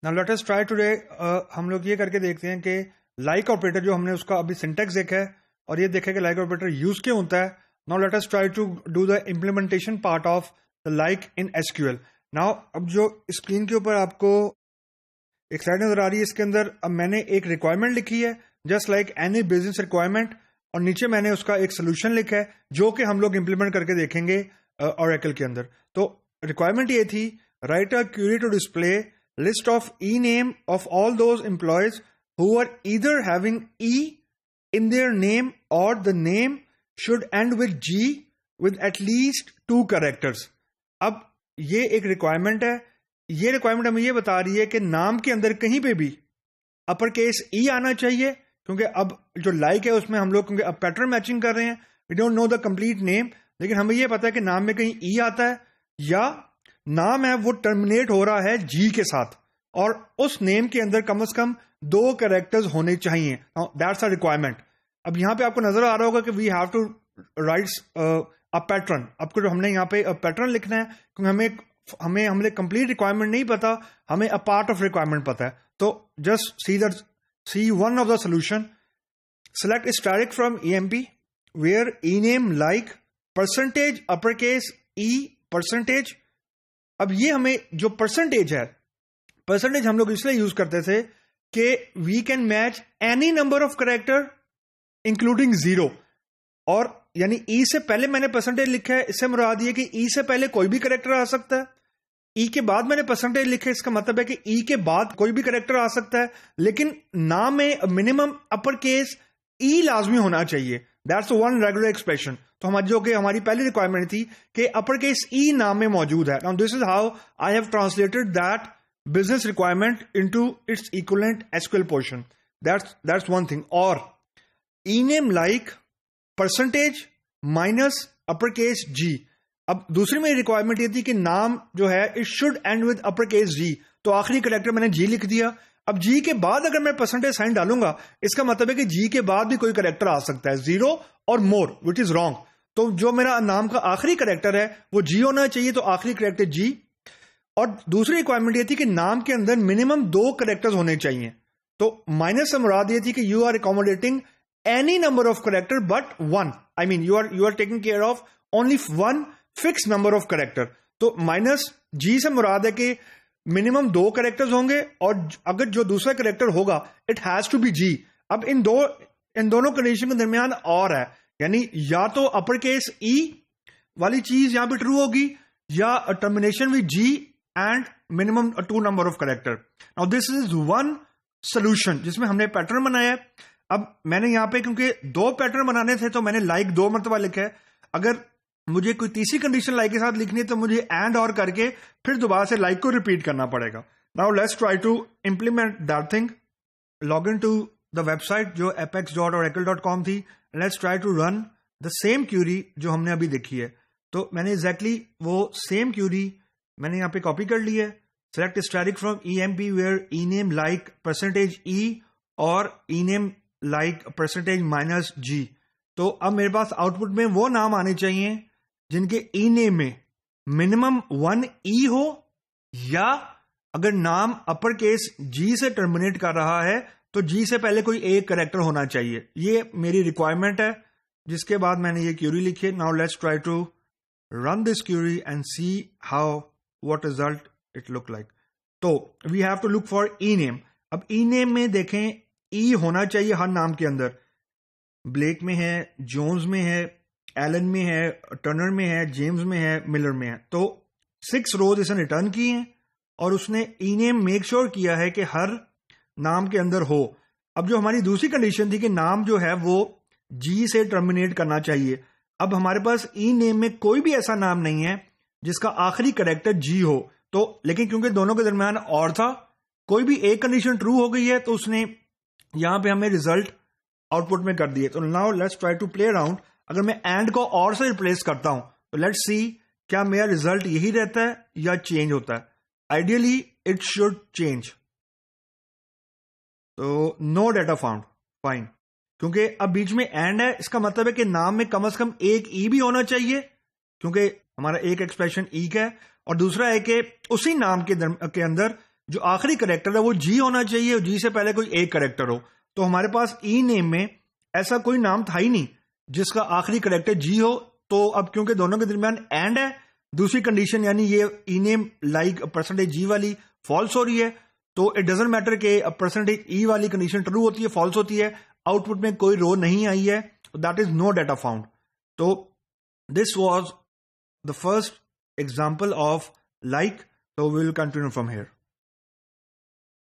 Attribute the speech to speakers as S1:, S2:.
S1: Now let us try today, हम लोग ये करके देखते हैं कि लाइक ऑपरेटर जो हमने उसका अभी सिंटेक्स देखा है और ये देखा कि लाइक ऑपरेटर यूज क्यों होता है. Now let us try to do the implementation part of the like in SQL. Now अब जो स्क्रीन के ऊपर आपको एक स्लाइड नजर आ रही है, इसके अंदर अब मैंने एक रिक्वायरमेंट लिखी है just like any business requirement, और नीचे मैंने उसका एक सोल्यूशन लिखा है जो कि हम लोग इंप्लीमेंट करके देखेंगे ओरेकल के अंदर. तो रिक्वायरमेंट ये थी, write a query to display list of e-name of all those employees who are either having e in their name or the name should end with g with at least 2 characters. अब ये एक requirement है. ये requirement हमें ये बता रही है कि नाम के अंदर कहीं पे भी अपर केस ई आना चाहिए, क्योंकि अब जो लाइक है उसमें हम लोग क्योंकि अब पैटर्न मैचिंग कर रहे हैं, we don't know the complete name, लेकिन हमें ये पता है कि नाम में कहीं ई आता है या नाम है वो टर्मिनेट हो रहा है जी के साथ, और उस नेम के अंदर कम से कम 2 कैरेक्टर्स होने चाहिए. That's a requirement. अब यहां पे आपको नजर आ रहा होगा कि we have to write a pattern. आपको जो हमने यहाँ पे पैटर्न लिखना है, क्योंकि हमें कंप्लीट रिक्वायरमेंट नहीं पता, हमें अ पार्ट ऑफ रिक्वायरमेंट पता है. तो just see one of the solution. Select static from EMP where E name like percentage upper case E percentage. अब ये हमें जो परसेंटेज है, परसेंटेज हम लोग इसलिए यूज करते थे कि we can match any number of character including 0, और यानी ई से पहले मैंने परसेंटेज लिखा है, इससे मुराद ये कि ई से पहले कोई भी कैरेक्टर आ सकता है. ई के बाद मैंने परसेंटेज लिखा है, इसका मतलब है कि ई के बाद कोई भी कैरेक्टर आ सकता है, लेकिन नाम में मिनिमम अपर केस ई लाजमी होना चाहिए. That's one regular expression. तो हमारी पहली रिक्वायरमेंट थी कि अपर केस ई नाम में मौजूद है. Now this is how I have translated that business requirement into its equivalent SQL portion. That's one thing. और E name like percentage minus upper case G. अब दूसरी मेरी रिक्वायरमेंट ये थी कि नाम जो है it should end with upper case G. तो आखिरी कैरेक्टर मैंने जी लिख दिया. अब जी के बाद अगर मैं परसेंटेज साइन डालूंगा, इसका मतलब है कि जी के बाद भी कोई कैरेक्टर आ सकता है, 0 और मोर, विच इज रॉन्ग. तो जो मेरा नाम का आखिरी कैरेक्टर है वो जी होना चाहिए, तो आखिरी कैरेक्टर जी. और दूसरी रिक्वायरमेंट ये थी कि नाम के अंदर मिनिमम 2 कैरेक्टर्स होने चाहिए. तो माइनस से मुराद ये थी कि you are accommodating any number of character but 1. I mean you are taking care of only 1 fix number of character. तो माइनस जी से मुराद है कि मिनिमम 2 कैरेक्टर्स होंगे, और अगर जो दूसरा कैरेक्टर होगा इट हैज टू बी जी. अब इन दोनों कंडीशन के दरमियान और है, यानी या तो अपर केस ई वाली चीज यहां पे ट्रू होगी या termination with G and minimum 2 number of character. Now this is one solution जिसमें हमने पैटर्न बनाया है. अब मैंने यहां पे क्योंकि 2 पैटर्न बनाने थे तो मैंने लाइक 2 मरतबा लिखा है. अगर मुझे कोई तीसरी कंडीशन लाइक के साथ लिखनी है तो मुझे एंड और करके फिर दोबारा से लाइक को रिपीट करना पड़ेगा. Now let's try to implement that thing. Log in to the website जो apex.oracle.com थी. Let's try to run the same query जो हमने अभी देखी है. तो मैंने एग्जैक्टली वो सेम क्यूरी मैंने यहाँ पे कॉपी कर ली है. Select static from EMP where E name like percentage E और E name like percentage minus G. तो अब मेरे पास आउटपुट में वो नाम आने चाहिए जिनके ई नेम में मिनिमम 1 ई हो, या अगर नाम अपर केस जी से टर्मिनेट कर रहा है तो जी से पहले कोई एक कैरेक्टर होना चाहिए. ये मेरी रिक्वायरमेंट है, जिसके बाद मैंने ये क्यूरी लिखी है. Now let's try to run this query and see how what result it look like. तो we have to look for E name. अब ई नेम में देखें ई होना चाहिए हर नाम के अंदर. ब्लेक में है, जोन्स में है, एलन में है, टर्नर में है, जेम्स में है, मिलर में है. तो 6 रोज इसने रिटर्न की हैं और उसने ई नेम मेक श्योर किया है कि हर नाम के अंदर हो. अब जो हमारी दूसरी कंडीशन थी कि नाम जो है वो जी से टर्मिनेट करना चाहिए. अब हमारे पास ई नेम में कोई भी ऐसा नाम नहीं है जिसका आखिरी कैरेक्टर जी हो. तो लेकिन क्योंकि दोनों के दरमियान और था, कोई भी एक कंडीशन ट्रू हो गई है तो उसने यहां पे हमें रिजल्ट आउटपुट में कर दिए. तो now let's try to play around. अगर मैं एंड को और से रिप्लेस करता हूं तो लेट्स सी क्या मेरा रिजल्ट यही रहता है या चेंज होता है. Ideally it should change. तो नो डेटा फाउंड. फाइन. क्योंकि अब बीच में एंड है, इसका मतलब है कि नाम में कम से कम एक ई भी होना चाहिए, क्योंकि हमारा एक एक्सप्रेशन ई का है, और दूसरा है कि उसी नाम के अंदर जो आखिरी करेक्टर है वो जी होना चाहिए, जी से पहले कोई एक करेक्टर हो। तो हमारे पास ई नेम में ऐसा कोई नाम था ही नहीं जिसका आखिरी करेक्टर जी हो। तो अब क्योंकि दोनों के दरमियान एंड है, दूसरी कंडीशन यानी ये ई नेम लाइक परसेंटेज जी वाली फॉल्स हो रही है, तो इट डजेंट मैटर कि परसेंटेज ई वाली कंडीशन ट्रू होती है फॉल्स होती है, आउटपुट में कोई रो नहीं आई है, that is no data found. तो this was the first example of like, so we will continue from here.